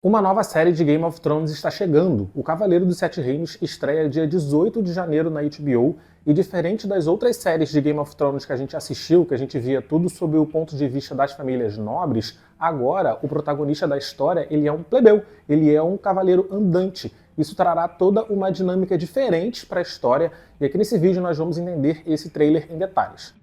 Uma nova série de Game of Thrones está chegando. O Cavaleiro dos Sete Reinos estreia dia 18 de janeiro na HBO e, diferente das outras séries de Game of Thrones que a gente assistiu, que a gente via tudo sob o ponto de vista das famílias nobres, agora o protagonista da história ele é um plebeu, ele é um cavaleiro andante. Isso trará toda uma dinâmica diferente para a história e aqui nesse vídeo nós vamos entender esse trailer em detalhes.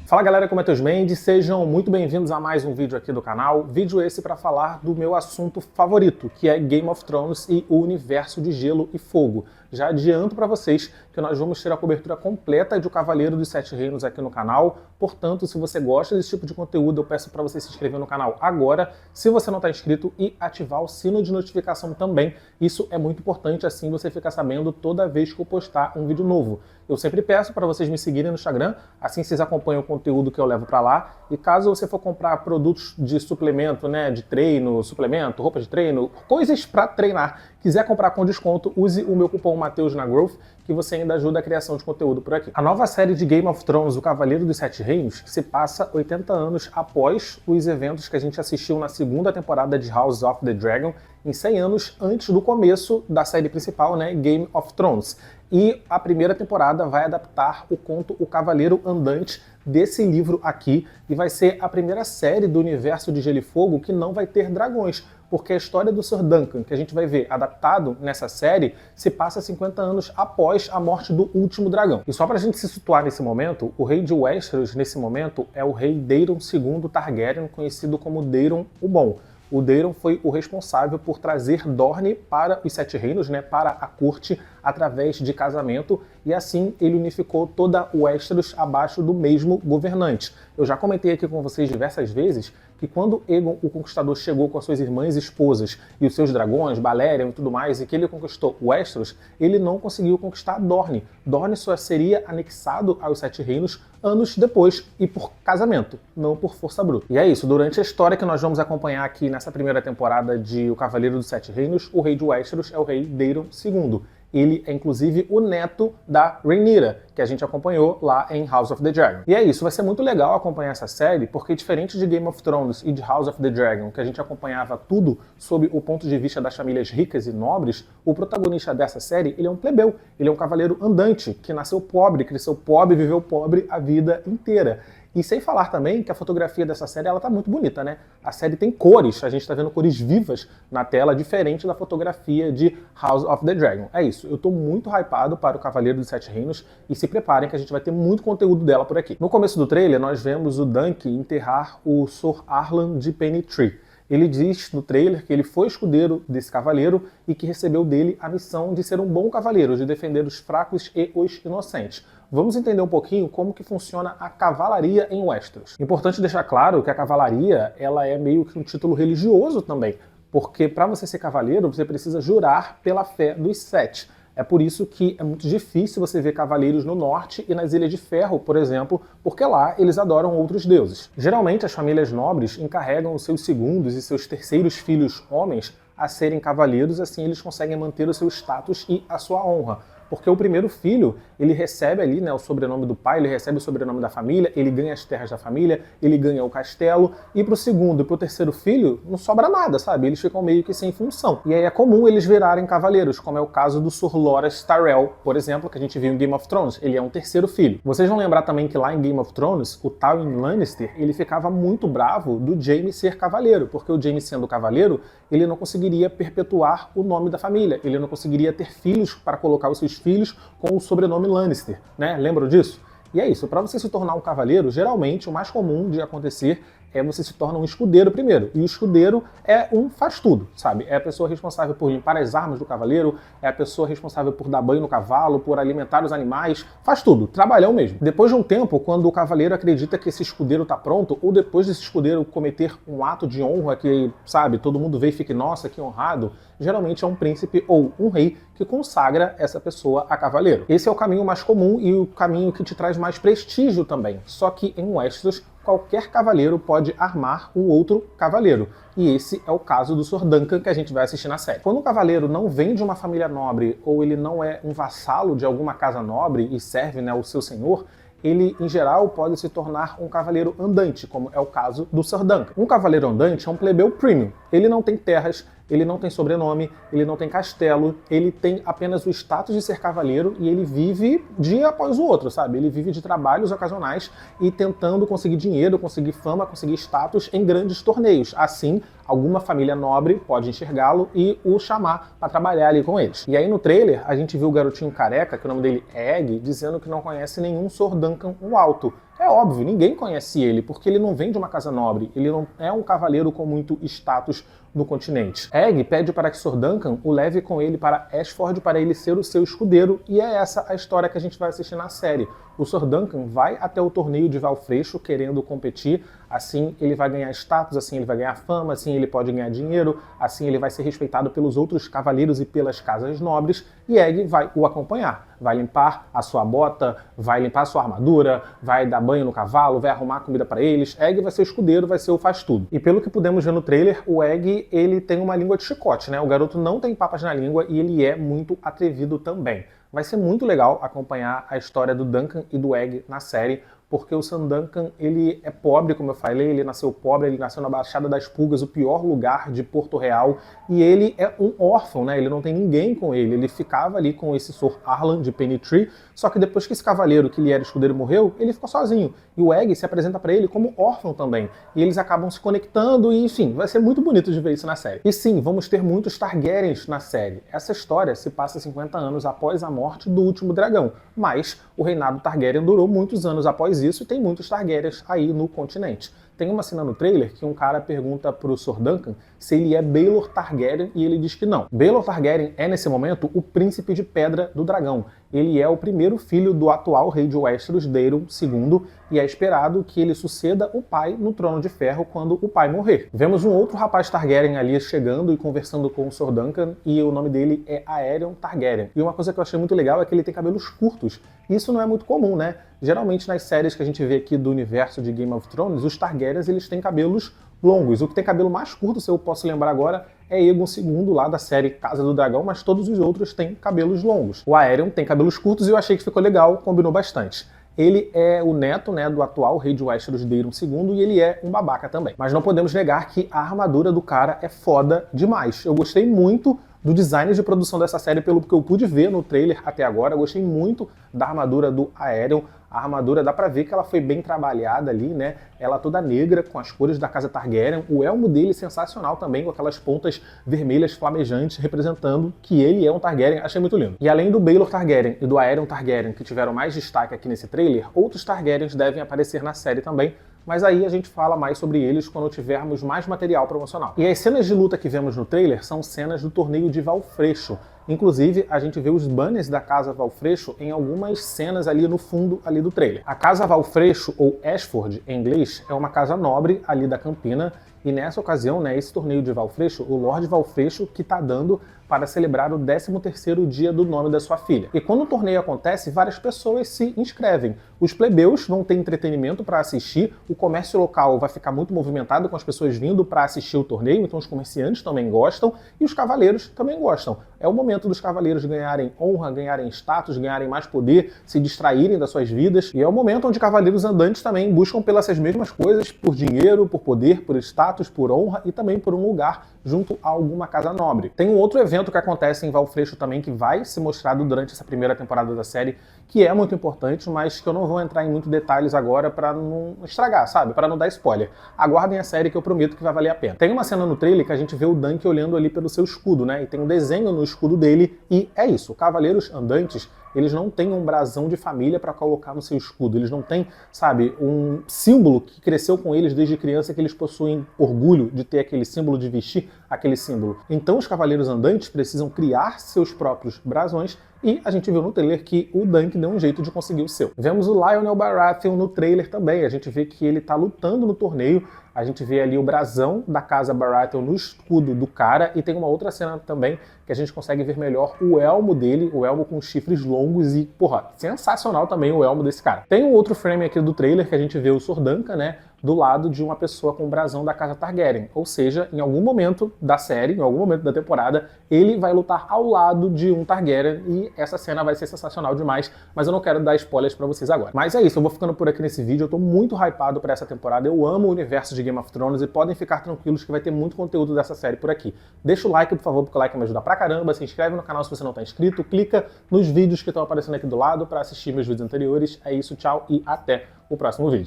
Fala galera, como é Teus Mendes? Sejam muito bem-vindos a mais um vídeo aqui do canal. Vídeo esse para falar do meu assunto favorito, que é Game of Thrones e o universo de Gelo e Fogo. Já adianto para vocês que nós vamos ter a cobertura completa de O Cavaleiro dos Sete Reinos aqui no canal. Portanto, se você gosta desse tipo de conteúdo, eu peço para você se inscrever no canal agora, se você não está inscrito, e ativar o sino de notificação também. Isso é muito importante, assim você fica sabendo toda vez que eu postar um vídeo novo. Eu sempre peço para vocês me seguirem no Instagram, assim vocês acompanham o conteúdo que eu levo para lá. E caso você for comprar produtos de suplemento, né, de treino, suplemento, roupa de treino, coisas para treinar, quiser comprar com desconto, use o meu cupom Mateus na Growth, que você ainda ajuda a criação de conteúdo por aqui. A nova série de Game of Thrones, O Cavaleiro dos Sete Reinos, se passa 80 anos após os eventos que a gente assistiu na segunda temporada de House of the Dragon, em 100 anos antes do começo da série principal, né, Game of Thrones. E a primeira temporada vai adaptar o conto O Cavaleiro Andante desse livro aqui, e vai ser a primeira série do universo de Gelo e Fogo que não vai ter dragões, porque a história do Sir Duncan, que a gente vai ver adaptado nessa série, se passa 50 anos após a morte do último dragão. E só pra gente se situar nesse momento, o rei de Westeros, nesse momento, é o rei Daemon II Targaryen, conhecido como Daemon o Bom. O Daemon foi o responsável por trazer Dorne para os Sete Reinos, né, para a corte, através de casamento, e assim ele unificou toda Westeros abaixo do mesmo governante. Eu já comentei aqui com vocês diversas vezes que quando Aegon o Conquistador chegou com as suas irmãs e esposas e os seus dragões, Balerion e tudo mais, e que ele conquistou Westeros, ele não conseguiu conquistar Dorne. Dorne só seria anexado aos Sete Reinos anos depois e por casamento, não por força bruta. E é isso, durante a história que nós vamos acompanhar aqui nessa primeira temporada de O Cavaleiro dos Sete Reinos, o rei de Westeros é o rei Daemon II. Ele é inclusive o neto da Rhaenyra, que a gente acompanhou lá em House of the Dragon. E é isso, vai ser muito legal acompanhar essa série, porque diferente de Game of Thrones e de House of the Dragon, que a gente acompanhava tudo sob o ponto de vista das famílias ricas e nobres, o protagonista dessa série, ele é um plebeu, ele é um cavaleiro andante, que nasceu pobre, cresceu pobre, viveu pobre a vida inteira. E sem falar também que a fotografia dessa série ela tá muito bonita, né? A série tem cores, a gente tá vendo cores vivas na tela, diferente da fotografia de House of the Dragon. É isso, eu tô muito hypado para o Cavaleiro dos Sete Reinos e se preparem que a gente vai ter muito conteúdo dela por aqui. No começo do trailer, nós vemos o Dunk enterrar o Sir Arlan de Pennytree. Ele diz no trailer que ele foi escudeiro desse cavaleiro e que recebeu dele a missão de ser um bom cavaleiro, de defender os fracos e os inocentes. Vamos entender um pouquinho como que funciona a cavalaria em Westeros. Importante deixar claro que a cavalaria ela é meio que um título religioso também, porque para você ser cavaleiro você precisa jurar pela fé dos sete. É por isso que é muito difícil você ver cavaleiros no norte e nas Ilhas de Ferro, por exemplo, porque lá eles adoram outros deuses. Geralmente as famílias nobres encarregam os seus segundos e seus terceiros filhos homens a serem cavaleiros, assim eles conseguem manter o seu status e a sua honra. Porque o primeiro filho, ele recebe ali, né, o sobrenome do pai, ele recebe o sobrenome da família, ele ganha as terras da família, ele ganha o castelo, e pro segundo e pro terceiro filho não sobra nada, sabe? Eles ficam meio que sem função. E aí é comum eles virarem cavaleiros, como é o caso do Sir Loras Tyrell, por exemplo, que a gente viu em Game of Thrones. Ele é um terceiro filho. Vocês vão lembrar também que lá em Game of Thrones, o Tywin Lannister, ele ficava muito bravo do Jaime ser cavaleiro, porque o Jaime sendo cavaleiro, ele não conseguiria perpetuar o nome da família, ele não conseguiria ter filhos para colocar os seus filhos com o sobrenome Lannister, né? Lembram disso? E é isso, para você se tornar um cavaleiro, geralmente o mais comum de acontecer é você se torna um escudeiro primeiro. E o escudeiro é um faz-tudo, sabe? É a pessoa responsável por limpar as armas do cavaleiro, é a pessoa responsável por dar banho no cavalo, por alimentar os animais, faz tudo, trabalhão mesmo. Depois de um tempo, quando o cavaleiro acredita que esse escudeiro tá pronto, ou depois desse escudeiro cometer um ato de honra que, sabe, todo mundo vê e fica, nossa, que honrado, geralmente é um príncipe ou um rei que consagra essa pessoa a cavaleiro. Esse é o caminho mais comum e o caminho que te traz mais prestígio também. Só que em Westeros, qualquer cavaleiro pode armar um outro cavaleiro. E esse é o caso do Sir Duncan que a gente vai assistir na série. Quando um cavaleiro não vem de uma família nobre ou ele não é um vassalo de alguma casa nobre e serve, né, o seu senhor, ele, em geral, pode se tornar um cavaleiro andante, como é o caso do Sir Duncan. Um cavaleiro andante é um plebeu premium. Ele não tem terras, ele não tem sobrenome, ele não tem castelo, ele tem apenas o status de ser cavaleiro e ele vive dia após o outro, sabe? Ele vive de trabalhos ocasionais e tentando conseguir dinheiro, conseguir fama, conseguir status em grandes torneios. Assim, alguma família nobre pode enxergá-lo e o chamar para trabalhar ali com eles. E aí no trailer, a gente viu o garotinho careca, que o nome dele é Egg, dizendo que não conhece nenhum Sir Duncan o Alto. É óbvio, ninguém conhece ele, porque ele não vem de uma casa nobre, ele não é um cavaleiro com muito status no continente. Egg pede para que Sir Duncan o leve com ele para Ashford para ele ser o seu escudeiro, e é essa a história que a gente vai assistir na série. O Sir Duncan vai até o torneio de Valfreixo querendo competir, assim ele vai ganhar status, assim ele vai ganhar fama, assim ele pode ganhar dinheiro, assim ele vai ser respeitado pelos outros cavaleiros e pelas casas nobres, e Egg vai o acompanhar. Vai limpar a sua bota, vai limpar a sua armadura, vai dar banho no cavalo, vai arrumar comida para eles. Egg vai ser o escudeiro, vai ser o faz-tudo. E pelo que pudemos ver no trailer, o Egg, ele tem uma língua de chicote, né? O garoto não tem papas na língua e ele é muito atrevido também. Vai ser muito legal acompanhar a história do Duncan e do Egg na série, porque o Sir Duncan, ele é pobre, como eu falei, ele nasceu pobre, ele nasceu na Baixada das Pulgas, o pior lugar de Porto Real, e ele é um órfão, né? Ele não tem ninguém com ele ficava ali com esse Sir Arlan de Pennytree, só que depois que esse cavaleiro, que ele era escudeiro, morreu, ele ficou sozinho, e o Egg se apresenta para ele como órfão também, e eles acabam se conectando, e enfim, vai ser muito bonito de ver isso na série. E sim, vamos ter muitos Targaryens na série. Essa história se passa 50 anos após a morte do último dragão, mas o reinado Targaryen durou muitos anos após isso e tem muitos Targaryens aí no continente. Tem uma cena no trailer que um cara pergunta pro Sir Duncan se ele é Baelor Targaryen e ele diz que não. Baelor Targaryen é, nesse momento, o príncipe de Pedra do Dragão. Ele é o primeiro filho do atual rei de Westeros, Daemon II, e é esperado que ele suceda o pai no Trono de Ferro quando o pai morrer. Vemos um outro rapaz Targaryen ali chegando e conversando com o Sir Duncan, e o nome dele é Aerion Targaryen. E uma coisa que eu achei muito legal é que ele tem cabelos curtos. Isso não é muito comum, né? Geralmente nas séries que a gente vê aqui do universo de Game of Thrones, os Targaryens eles têm cabelos longos. O que tem cabelo mais curto, se eu posso lembrar agora, é Aegon II, lá da série Casa do Dragão, mas todos os outros têm cabelos longos. O Aerion tem cabelos curtos e eu achei que ficou legal, combinou bastante. Ele é o neto, né, do atual rei de Westeros, Daemon II, e ele é um babaca também. Mas não podemos negar que a armadura do cara é foda demais. Eu gostei muito do design de produção dessa série, pelo que eu pude ver no trailer até agora. Eu gostei muito da armadura do Aerion. A armadura, dá pra ver que ela foi bem trabalhada ali, né? Ela toda negra, com as cores da casa Targaryen. O elmo dele sensacional também, com aquelas pontas vermelhas flamejantes, representando que ele é um Targaryen. Achei muito lindo. E além do Baelor Targaryen e do Aerion Targaryen, que tiveram mais destaque aqui nesse trailer, outros Targaryens devem aparecer na série também, mas aí a gente fala mais sobre eles quando tivermos mais material promocional. E as cenas de luta que vemos no trailer são cenas do torneio de Valfreixo. Inclusive, a gente vê os banners da Casa Valfreixo em algumas cenas ali no fundo ali do trailer. A Casa Valfreixo, ou Ashford em inglês, é uma casa nobre ali da Campina, e nessa ocasião, né, esse torneio de Valfreixo, o Lorde Valfreixo que tá dando para celebrar o 13º dia do nome da sua filha. E quando o torneio acontece, várias pessoas se inscrevem. Os plebeus vão ter entretenimento para assistir, o comércio local vai ficar muito movimentado com as pessoas vindo para assistir o torneio, então os comerciantes também gostam e os cavaleiros também gostam. É o momento dos cavaleiros ganharem honra, ganharem status, ganharem mais poder, se distraírem das suas vidas, e é o momento onde cavaleiros andantes também buscam pelas mesmas coisas, por dinheiro, por poder, por status, por honra e também por um lugar junto a alguma casa nobre. Tem um outro evento que acontece em Valfreixo também, que vai ser mostrado durante essa primeira temporada da série, que é muito importante, mas que eu não vou entrar em muitos detalhes agora para não estragar, sabe? Para não dar spoiler. Aguardem a série que eu prometo que vai valer a pena. Tem uma cena no trailer que a gente vê o Dunk olhando ali pelo seu escudo, né? E tem um desenho no escudo dele, e é isso. Cavaleiros andantes, eles não têm um brasão de família para colocar no seu escudo. Eles não têm, sabe, um símbolo que cresceu com eles desde criança, que eles possuem orgulho de ter aquele símbolo, de vestir aquele símbolo. Então os cavaleiros andantes precisam criar seus próprios brasões, e a gente viu no trailer que o Dunk deu um jeito de conseguir o seu. Vemos o Lyonel Baratheon no trailer também. A gente vê que ele tá lutando no torneio. A gente vê ali o brasão da casa Baratheon no escudo do cara, e tem uma outra cena também que a gente consegue ver melhor o elmo dele, o elmo com chifres longos, e, porra, sensacional também o elmo desse cara. Tem um outro frame aqui do trailer que a gente vê o Sir Duncan, né, do lado de uma pessoa com o brasão da casa Targaryen. Ou seja, em algum momento da série, em algum momento da temporada, ele vai lutar ao lado de um Targaryen e essa cena vai ser sensacional demais, mas eu não quero dar spoilers pra vocês agora. Mas é isso, eu vou ficando por aqui nesse vídeo, eu tô muito hypado pra essa temporada, eu amo o universo de Game of Thrones e podem ficar tranquilos que vai ter muito conteúdo dessa série por aqui. Deixa o like, por favor, porque o like me ajuda pra caramba, se inscreve no canal se você não tá inscrito, clica nos vídeos que estão aparecendo aqui do lado pra assistir meus vídeos anteriores. É isso, tchau e até o próximo vídeo.